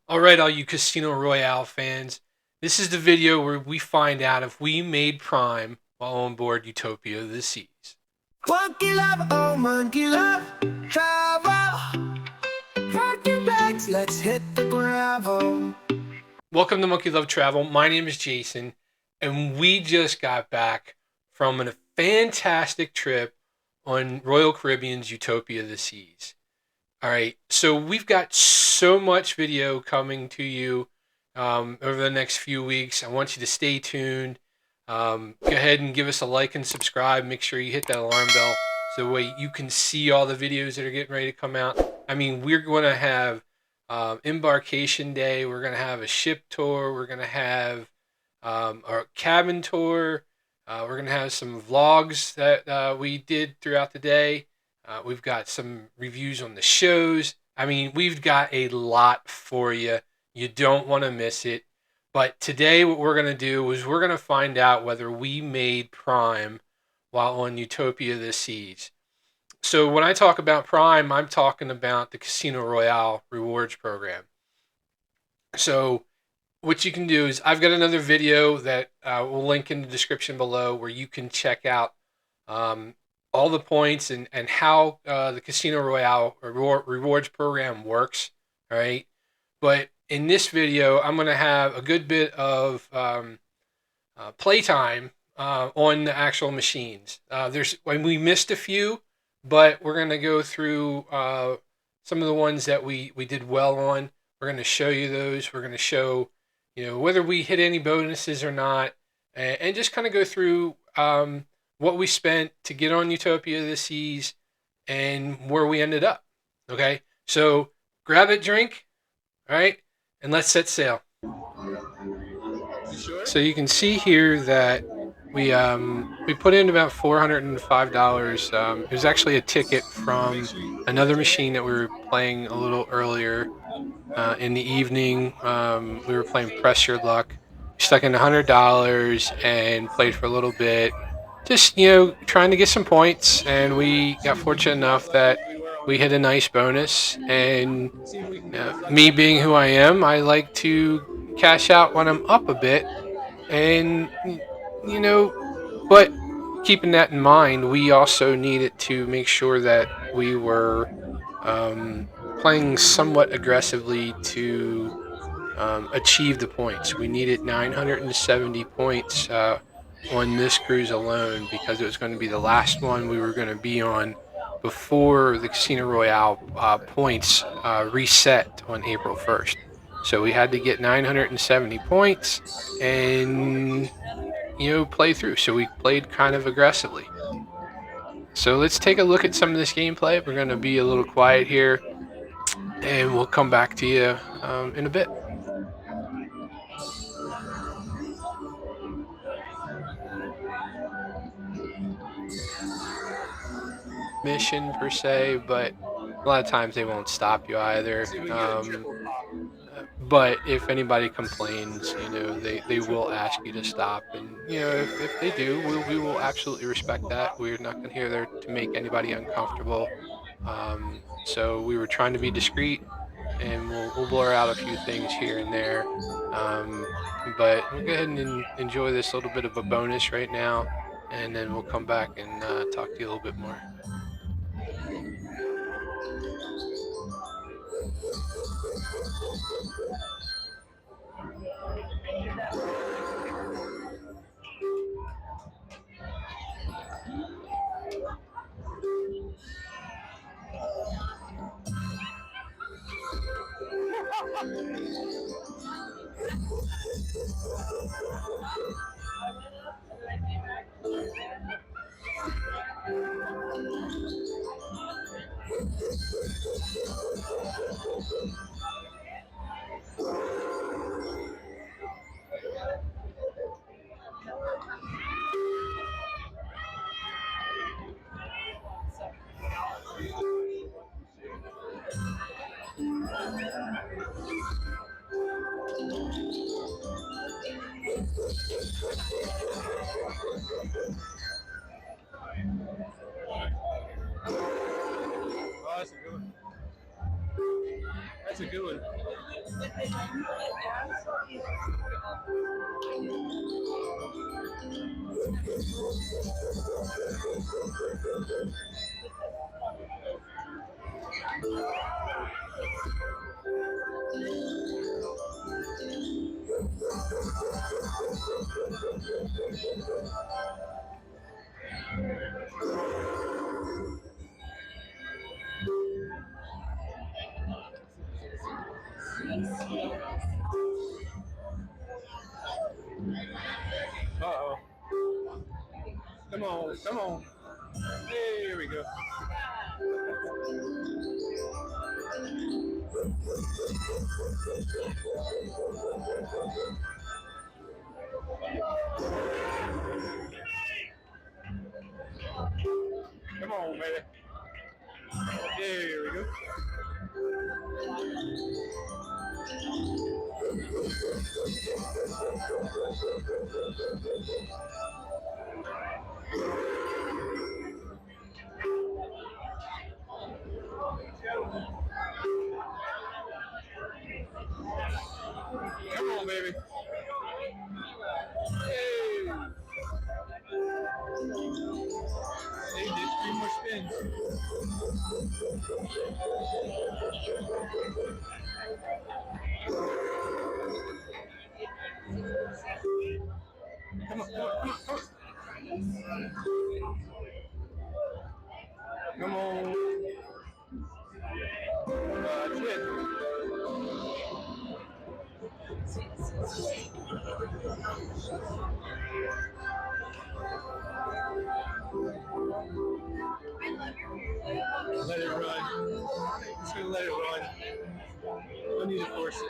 All right, all you Casino Royale fans, this is the video where we find out if we made Prime while on board Utopia of the Seas. Monkey love, oh monkey love, travel. Pack your bags, let's hit the gravel. Welcome to Monkey Love Travel. My name is Jason, and we just got back from a fantastic trip on Royal Caribbeans Utopia of the Seas. All right, so we've got so much video coming to you over the next few weeks. I want you to stay tuned. Go ahead and give us a like and subscribe. Make sure you hit that alarm bell so that way you can see all the videos that are getting ready to come out. I mean, we're going to have embarkation day. We're going to have a ship tour. We're going to have our cabin tour. We're going to have some vlogs that we did throughout the day. We've got some reviews on the shows. I mean, we've got a lot for you. You don't want to miss it. But today, what we're going to do is we're going to find out whether we made Prime while on Utopia of the Seas. So when I talk about Prime, I'm talking about the Casino Royale rewards program. So what you can do is I've got another video that we'll link in the description below where you can check out all the points and how the Casino Royale rewards program works. All right. But in this video, I'm going to have a good bit of playtime on the actual machines. We missed a few, but we're going to go through some of the ones that we did well on. We're going to show you those. We're going to show, whether we hit any bonuses or not, and just kind of go through what we spent to get on Utopia of the Seas and where we ended up. Okay, so grab a drink, all right, and let's set sail. So you can see here that we put in about $405. It was actually a ticket from another machine that we were playing a little earlier in the evening. We were playing Press Your Luck. We stuck in $100 and played for a little bit, just trying to get some points. And we got fortunate enough that we hit a nice bonus. And me being who I am, I like to cash out when I'm up a bit. And but keeping that in mind, we also needed to make sure that we were playing somewhat aggressively to achieve the points. We needed 970 points on this cruise alone because it was going to be the last one we were going to be on before the Casino Royale points reset on April 1st. So we had to get 970 points and play through. So we played kind of aggressively. So let's take a look at some of this gameplay. We're going to be a little quiet here, and we'll come back to you in a bit. Mission per se, but a lot of times they won't stop you either. But if anybody complains, they will ask you to stop, and if they do, we will absolutely respect that. We're not going to here there to make anybody uncomfortable. So we were trying to be discreet, and we'll blur out a few things here and there. But we'll go ahead and enjoy this little bit of a bonus right now, and then we'll come back and talk to you a little bit more. Oh, that's a good one. That's a good one. Uh-oh. Come on, come on. Hey, here we go. Come on, baby. Here we go. Come on, baby. Hey. Hey, did 3 more spins. Come on, come on, come on, come on. Come on. That's it. Let it run. Just gonna let it run. Don't need to force it.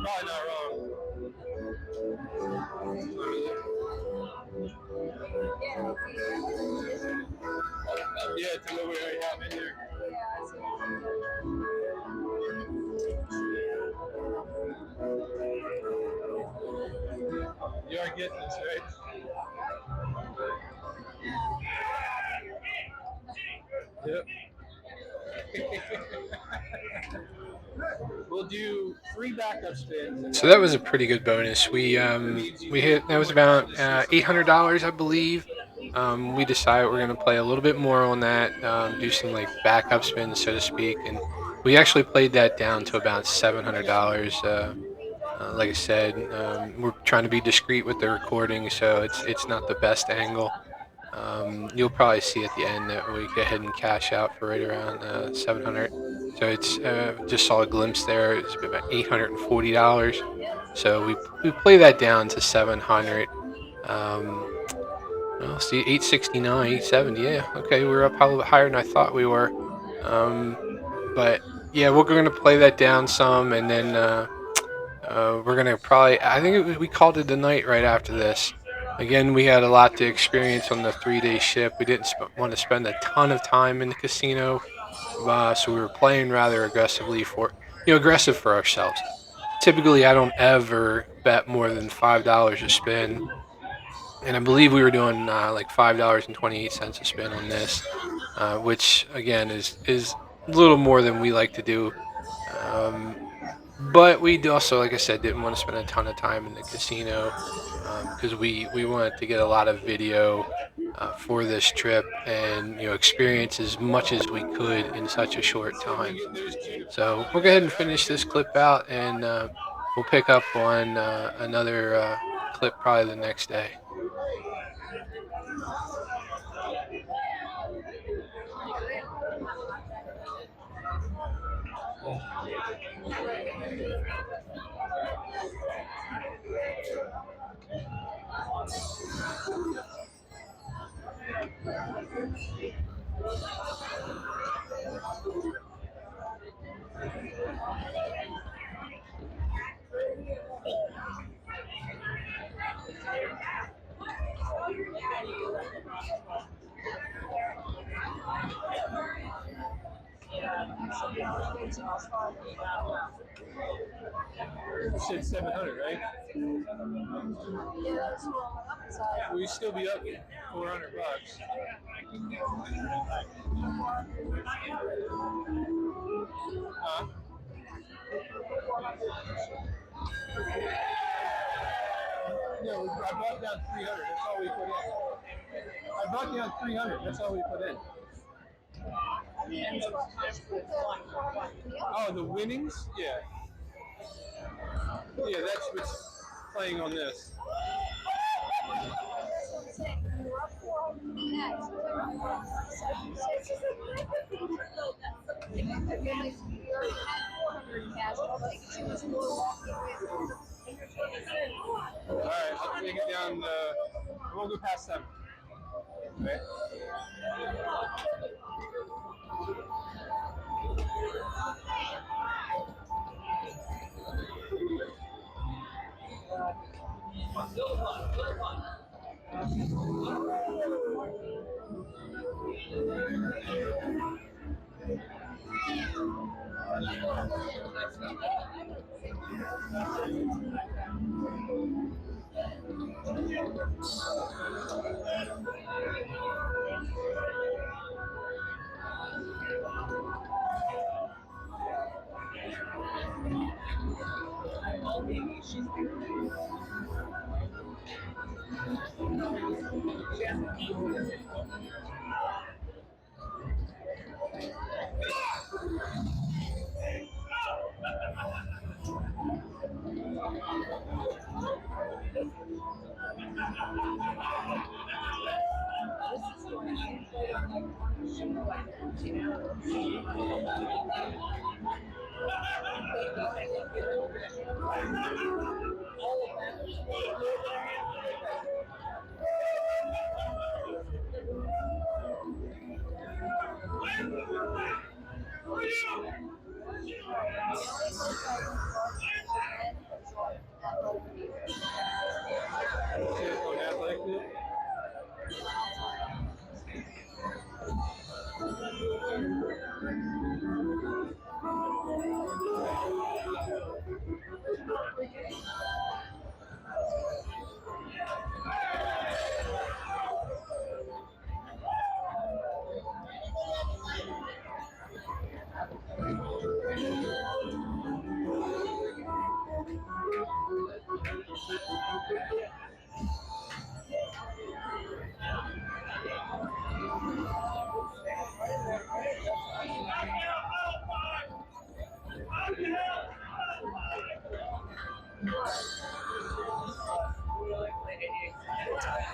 Probably not wrong. Yeah, it's a little bit right out in there. You are getting this, right? Yep. We'll do 3 backup spins. So that was a pretty good bonus. We hit that was about $800, I believe. We decided we're gonna play a little bit more on that, do some like backup spins, so to speak, and we actually played that down to about $700. Like I said, we're trying to be discreet with the recording, so it's not the best angle. You'll probably see at the end that we go ahead and cash out for right around 700. So it's just saw a glimpse there. It's about $840. So we play that down to 700. Um, well, see, 869, 870. Yeah, okay, we're up a little bit higher than I thought we were. Um, but yeah, we're going to play that down some, and then we're gonna probably. I think we called it a night right after this. Again, we had a lot to experience on the 3 day ship. We didn't want to spend a ton of time in the casino, so we were playing rather aggressively aggressive for ourselves. Typically, I don't ever bet more than $5 a spin, and I believe we were doing like $5.28 a spin on this, which again is a little more than we like to do. Um, but we also, like I said, didn't want to spend a ton of time in the casino because we wanted to get a lot of video for this trip and experience as much as we could in such a short time. So we'll go ahead and finish this clip out, and we'll pick up on another clip probably the next day. You said 700, right? We still be up $400. Huh? No, I brought down 300. That's all we put in. I brought down 300. That's all we put in. Oh, the winnings? Yeah. Yeah, that's what's playing on this. Alright, I'll take it down. I won't go past 7. Okay?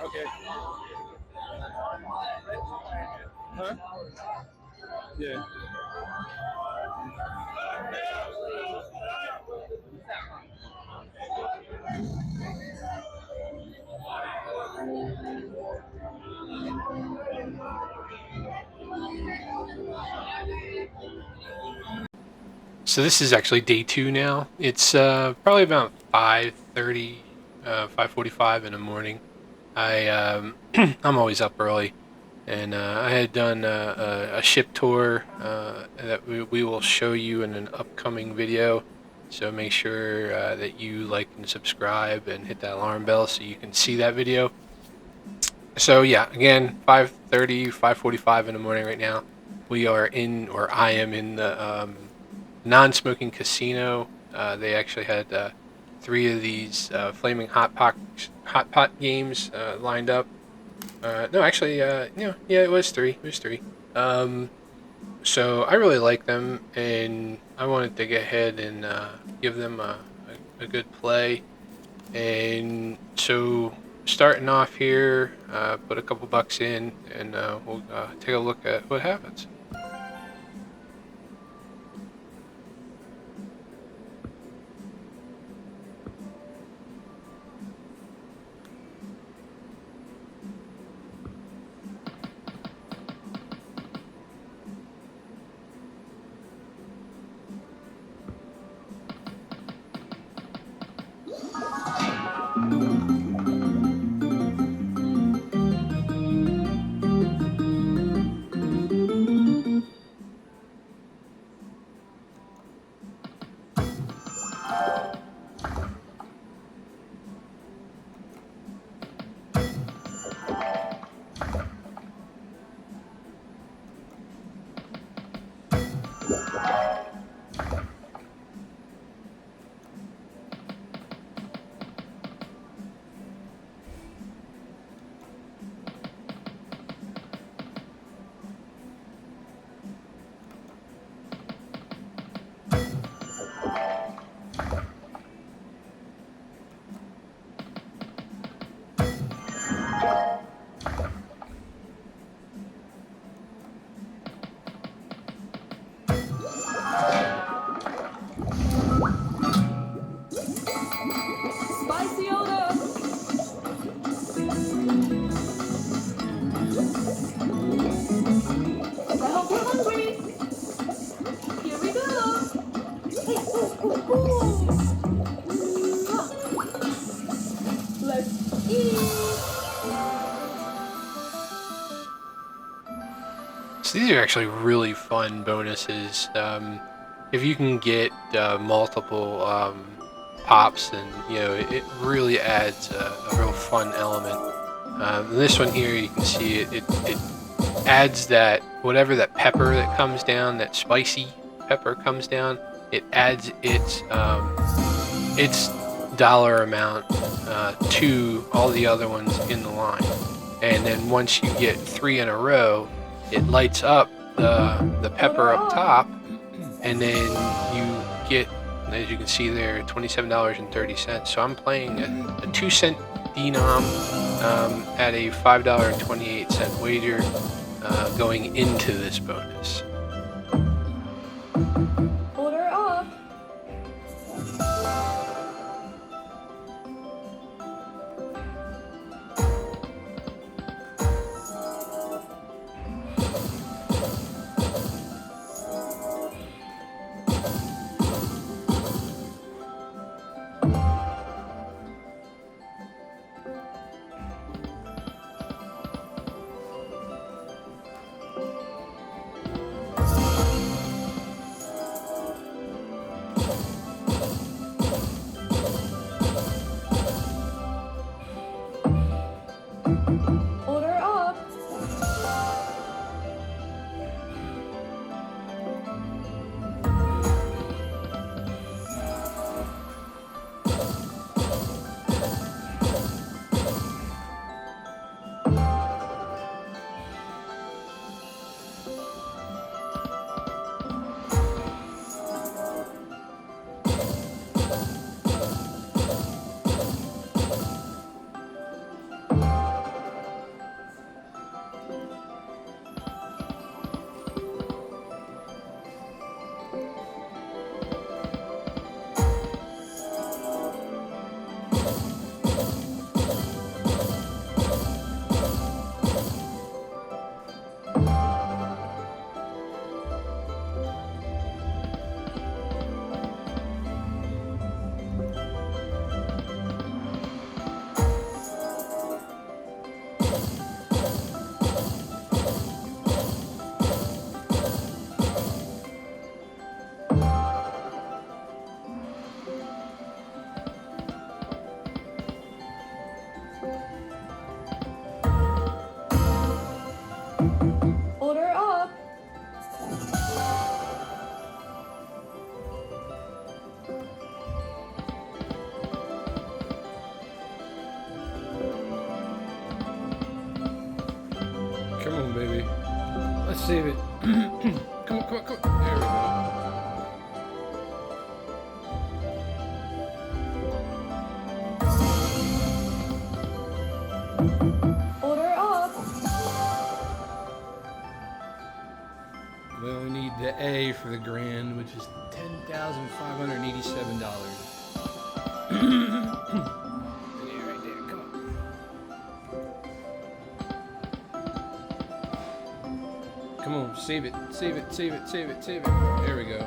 Okay. Huh? Yeah. So this is actually day 2 now. It's probably about 5:30, 5:45 in the morning. I'm always up early, and I had done a ship tour that we will show you in an upcoming video. So make sure that you like and subscribe and hit that alarm bell so you can see that video. So yeah, again, 5:30, 5:45 in the morning right now. We are in, or I am in the non-smoking casino. They actually had 3 of these flaming hot pot games lined up. No, actually, yeah, it was 3. It was 3. So I really like them, and I wanted to get ahead and give them a good play. And so starting off here, put a couple bucks in, and we'll take a look at what happens. So these are actually really fun bonuses. If you can get multiple pops, then it really adds a real fun element. This one here, you can see it adds that whatever that pepper that comes down, that spicy pepper comes down. It adds its dollar amount to all the other ones in the line, and then once you get 3 in a row, it lights up the pepper up top, and then you get, as you can see there, $27.30. So I'm playing a 2-cent denom at a $5.28 wager going into this bonus. Order up. Order up. Order up. Come on, baby. Let's save it. Come on. There we go. Order up. We only need the A for the grand, which is $10,587. Yeah, right there. Come on. Come on, save it. There we go.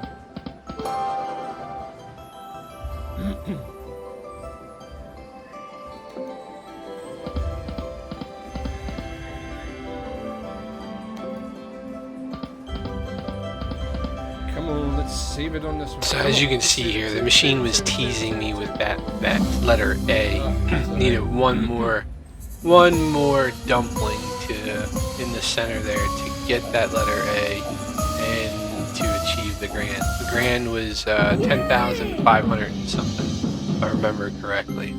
Come on, let's save it on this one. So as you can see here, the machine was teasing me with that letter A. Needed one more dumpling in the center there to get that letter A and to achieve the grand. The grand was 10,500 and something, if I remember correctly.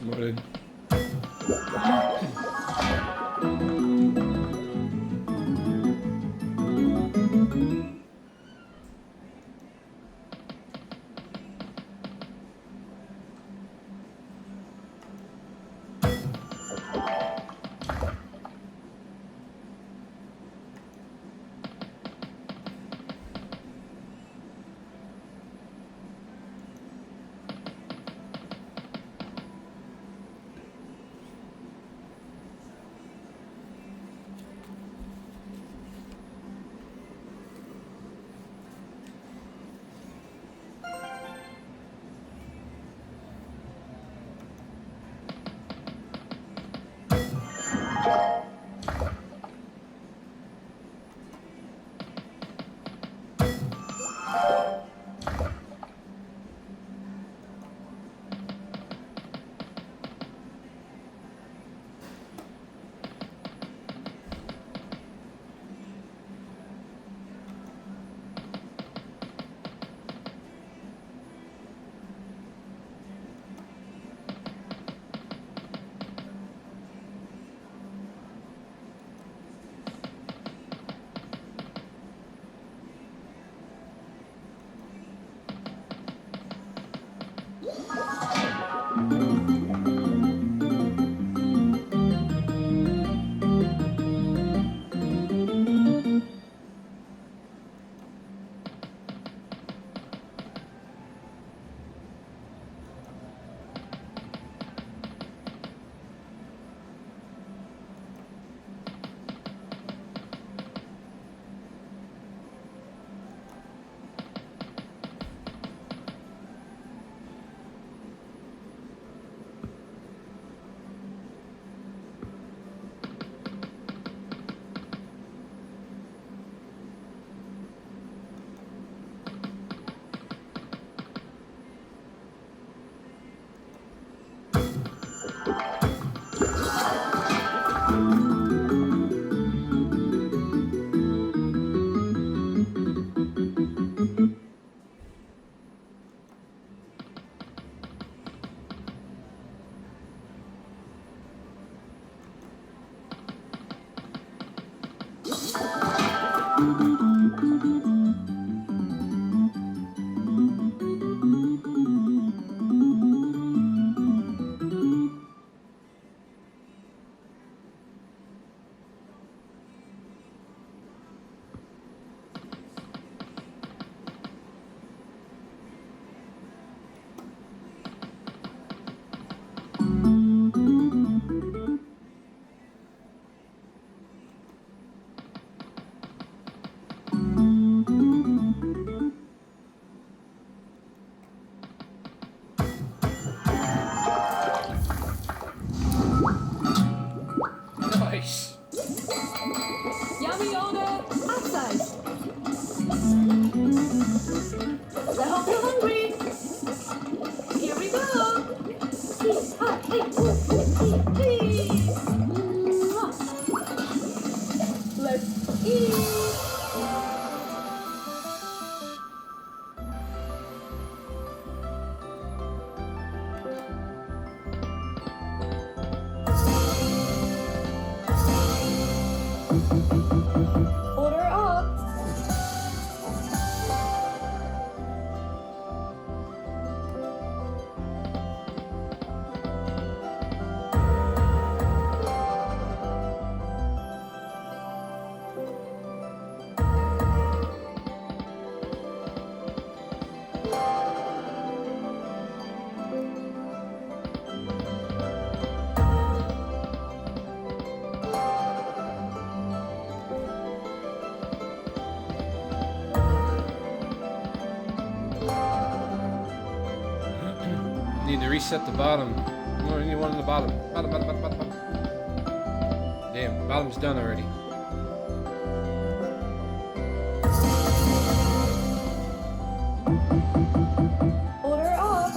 Morning. Order up. Need to reset the bottom. Oh, you need one on the bottom. Bottom. Damn, bottom's done already. Order up.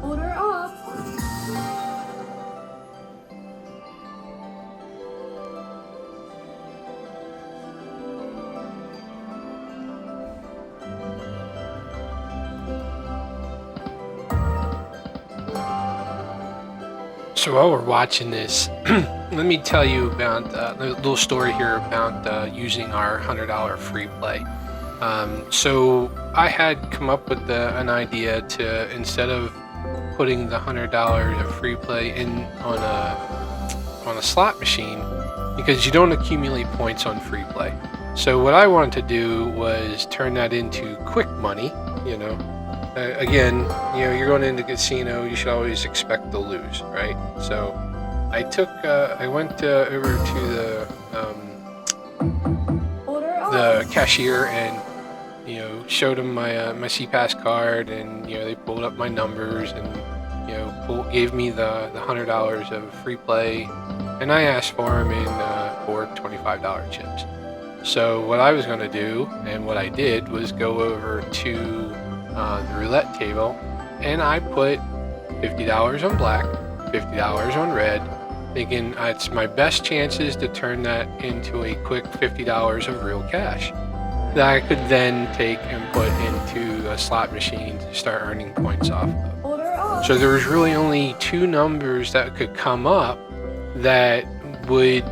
Order up. So while we're watching this, let me tell you about a little story here about using our $100 free play. So I had come up with an idea to, instead of putting the $100 of free play in on a slot machine, because you don't accumulate points on free play. So what I wanted to do was turn that into quick money. Again, you're going into a casino, you should always expect to lose, right? So I went over to Order up. the cashier and showed them my my CPass card, and they pulled up my numbers and gave me the $100 of free play, and I asked for them in four $25 chips. So what I was going to do, and what I did, was go over to the roulette table, and I put $50 on black, $50 on red, thinking it's my best chances to turn that into a quick $50 of real cash that I could then take and put into a slot machine to start earning points off of. Order up. So there was really only two numbers that could come up that would,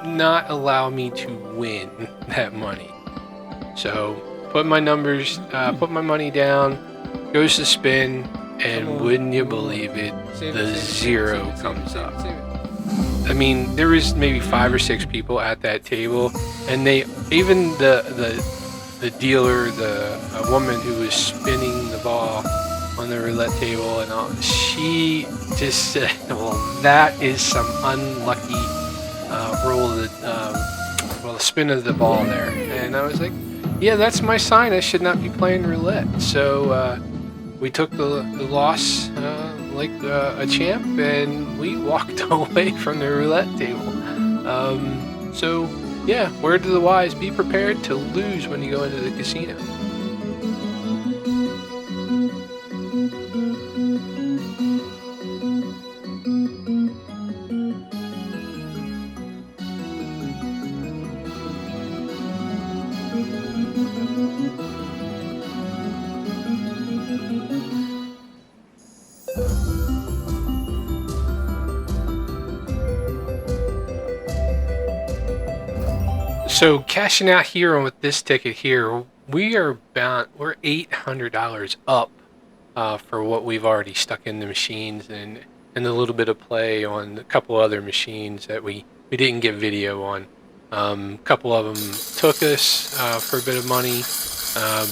not allow me to win that money. So put my money down, goes to spin, and wouldn't you believe it, the zero comes up. I mean, there was maybe 5 or 6 people at that table, and even the dealer, a woman who was spinning the ball on the roulette table, and all, she just said, "Well, that is some unlucky the spin of the ball there." And I was like, "Yeah, that's my sign. I should not be playing roulette." So we took the loss like a champ, and we walked away from the roulette table. So yeah, word to the wise: be prepared to lose when you go into the casino. So cashing out here with this ticket here, we're $800 up for what we've already stuck in the machines, and a little bit of play on a couple other machines that we didn't get video on. A couple of them took us for a bit of money,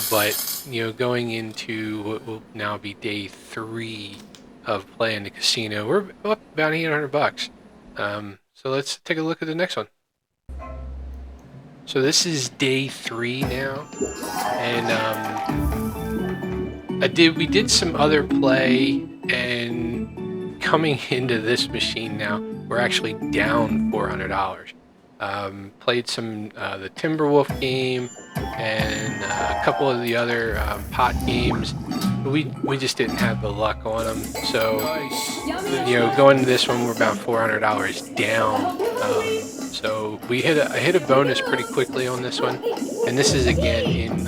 but going into what will now be day 3 of playing the casino, we're up about $800. So let's take a look at the next one. So this is day 3 now, and we did some other play, and coming into this machine now, we're actually down $400. Played some the Timberwolf game, and a couple of the other pot games. We just didn't have the luck on them. So, going to this one, we're about $400 down. So we hit a bonus pretty quickly on this one, and this is again in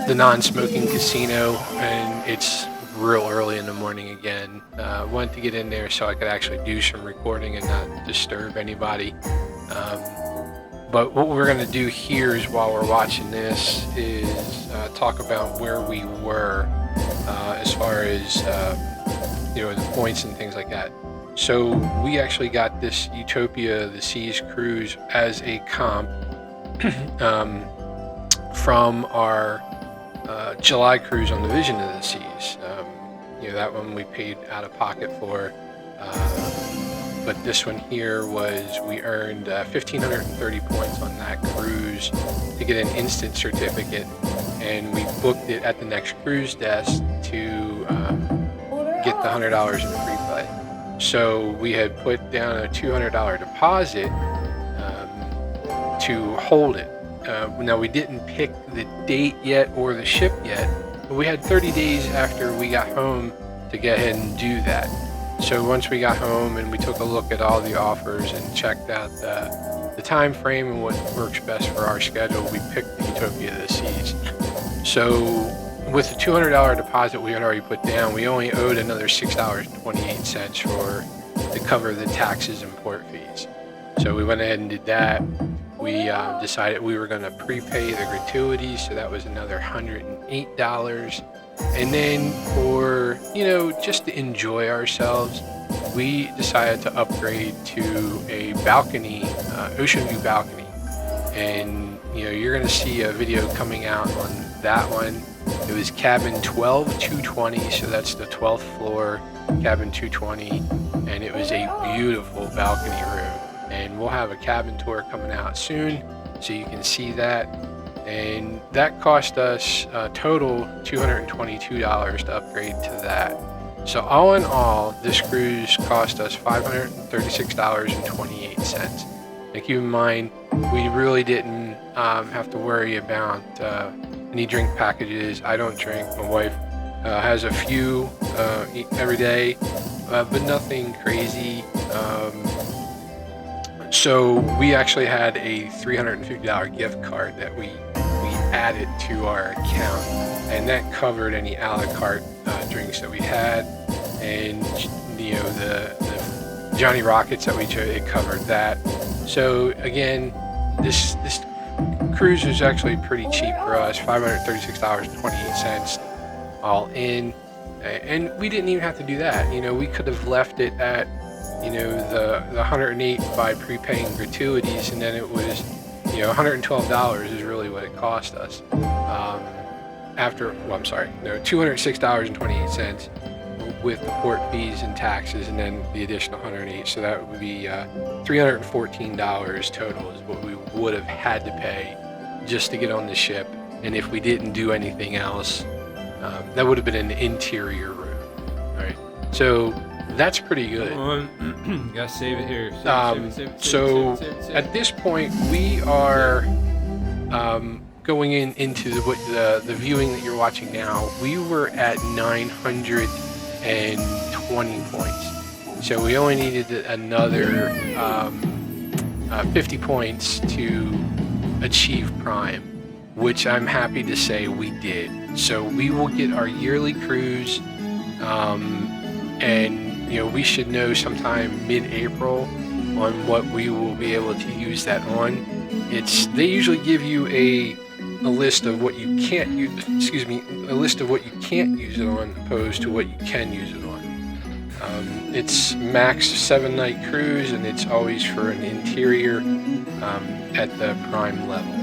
the non-smoking casino, and it's real early in the morning again. Wanted to get in there so I could actually do some recording and not disturb anybody. But what we're going to do here is, while we're watching this, is talk about where we were as far as the points and things like that. So we actually got this Utopia the Seas cruise as a comp from our July cruise on the Vision of the Seas. That one we paid out of pocket for. But this one here we earned 1,530 points on that cruise to get an instant certificate, and we booked it at the next cruise desk to get the $100 in free play. So we had put down a $200 deposit to hold it. Now, we didn't pick the date yet or the ship yet, but we had 30 days after we got home to go ahead and do that. So once we got home and we took a look at all the offers and checked out the time frame and what works best for our schedule, we picked the Utopia of the Seas. So with the $200 deposit we had already put down, we only owed another $6.28 to cover the taxes and port fees. So we went ahead and did that. We decided we were going to prepay the gratuities, so that was another $108. And then for, just to enjoy ourselves, we decided to upgrade to a balcony, ocean view balcony. And, you're going to see a video coming out on that one. It was cabin 12220, so that's the 12th floor, cabin 220. And it was a beautiful balcony room. And we'll have a cabin tour coming out soon, so you can see that. And that cost us a total $222 to upgrade to that. So all in all, this cruise cost us $536.28. Now keep in mind, we really didn't have to worry about any drink packages. I don't drink. My wife has a few every day, but nothing crazy. So we actually had a $350 gift card that we added to our account, and that covered any a la carte drinks that we had, and the Johnny Rockets that we chose, it covered that. So again, this cruise was actually pretty cheap for us, $536.28 all in, and we didn't even have to do that. We could have left it at the 108 by prepaying gratuities, and then it was $112 is really what it cost us. $206.28 with the port fees and taxes, and then the additional 108. So that would be $314 total is what we would have had to pay just to get on the ship. And if we didn't do anything else, that would have been an interior room. All right. So that's pretty good. Gotta save it here. So at this point, we are going into the viewing that you're watching now. We were at 920 points. So we only needed another 50 points to achieve Prime, which I'm happy to say we did. So we will get our yearly cruise, and we should know sometime mid-April on what we will be able to use that on. They usually give you a list of what you can't use. A list of what you can't use it on, opposed to what you can use it on. It's max 7-night cruise, and it's always for an interior at the Prime level.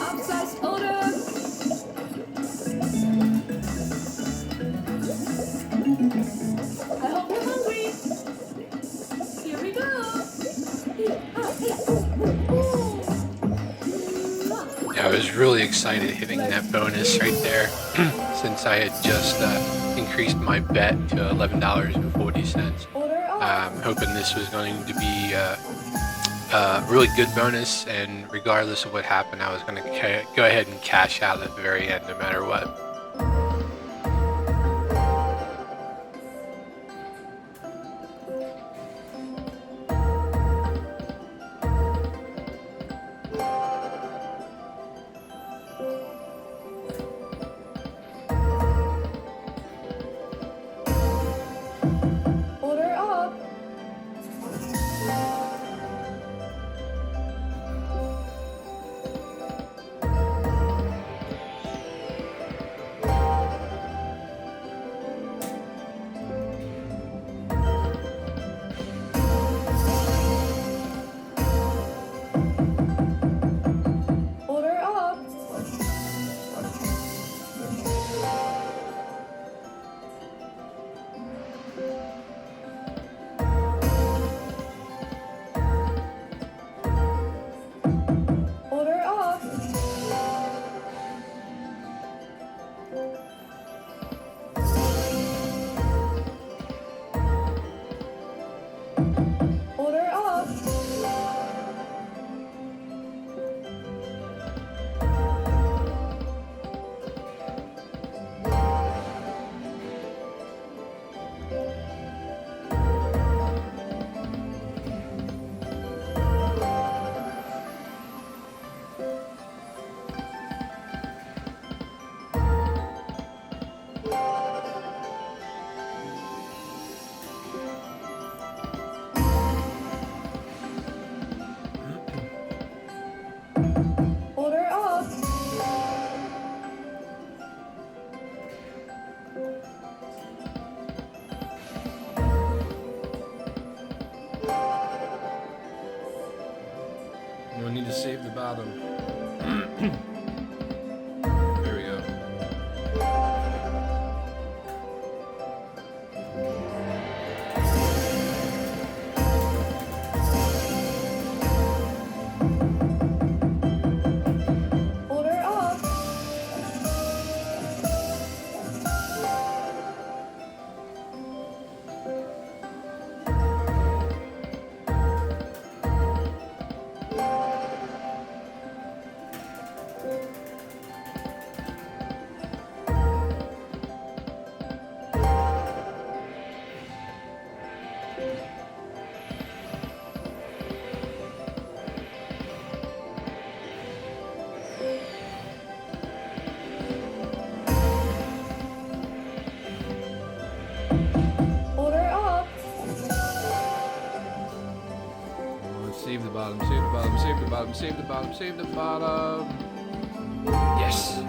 Upsized order. I hope you're hungry. Here we go. Yeah, I was really excited hitting that bonus right there since I had just increased my bet to $11.40. Order up. Hoping this was going to be a really good bonus, and regardless of what happened, I was going to go ahead and cash out at the very end no matter what. Order up. Order up. Order up. Order up. Order up. We need to save the bottom. There we go. Order up. Order up. Save the bottom, save the bottom, save the bottom, save the bottom, save the bottom. Yes.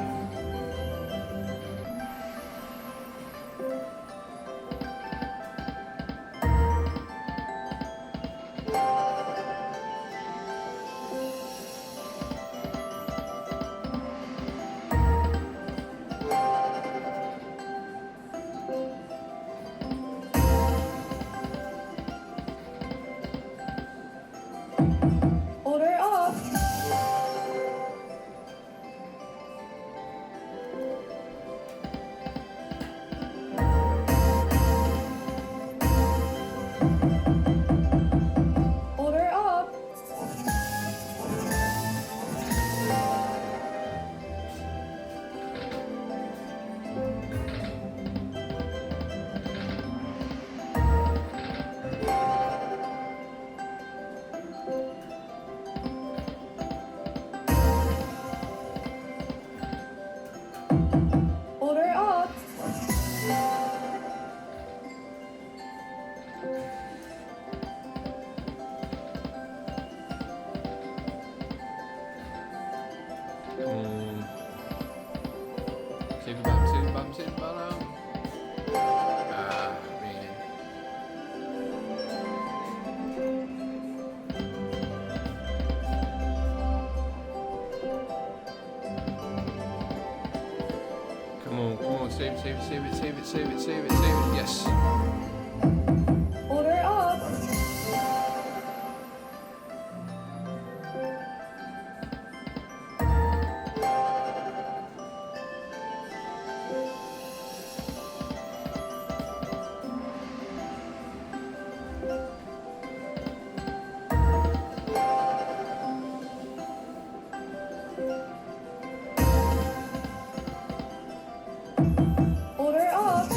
Order up. Come on. Save the bottom, save the bottom, save the bottom. Ah, man. Come on, save it, save it, save it, save it, save it, save it, save it. Yes. Order up. Order up.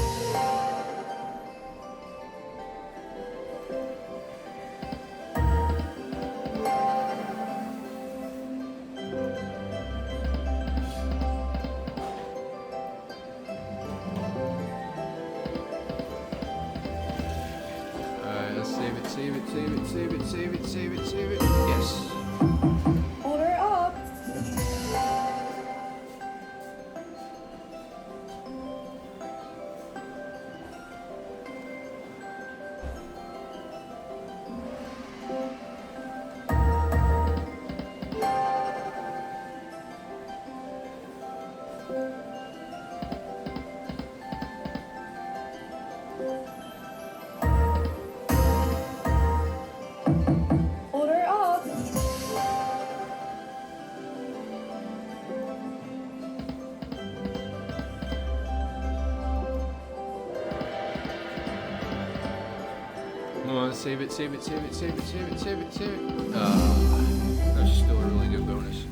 Alright, let's save it, save it, save it, save it, save it, save it, save it. Yes. Order up. Order up. Come on, save it, save it, save it, save it, save it, save it, save it. That's still a really good bonus.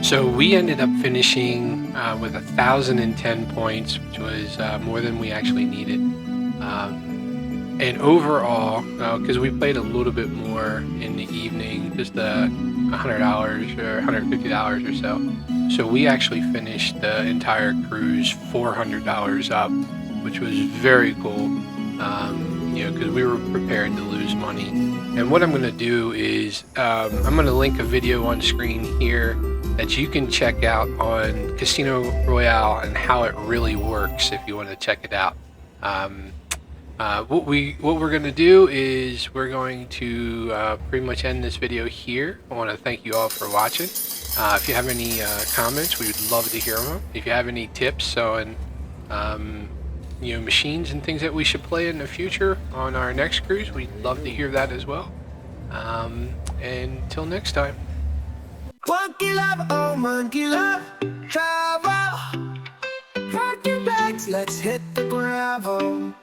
So we ended up finishing with 1,010 points, which was more than we actually needed. And overall, because we played a little bit more in the evening, just $100 or $150 or so. So we actually finished the entire cruise $400 up, which was very cool. Because we were prepared to lose money. And what I'm going to do is I'm going to link a video on screen here that you can check out on Casino Royale and how it really works if you want to check it out. What we're going to do is we're going to pretty much end this video here. I want to thank you all for watching. If you have any comments, we would love to hear them. If you have any tips on machines and things that we should play in the future on our next cruise, we'd love to hear that as well. And until next time. Monkey love, oh monkey love, travel. Pack your bags, let's hit the gravel.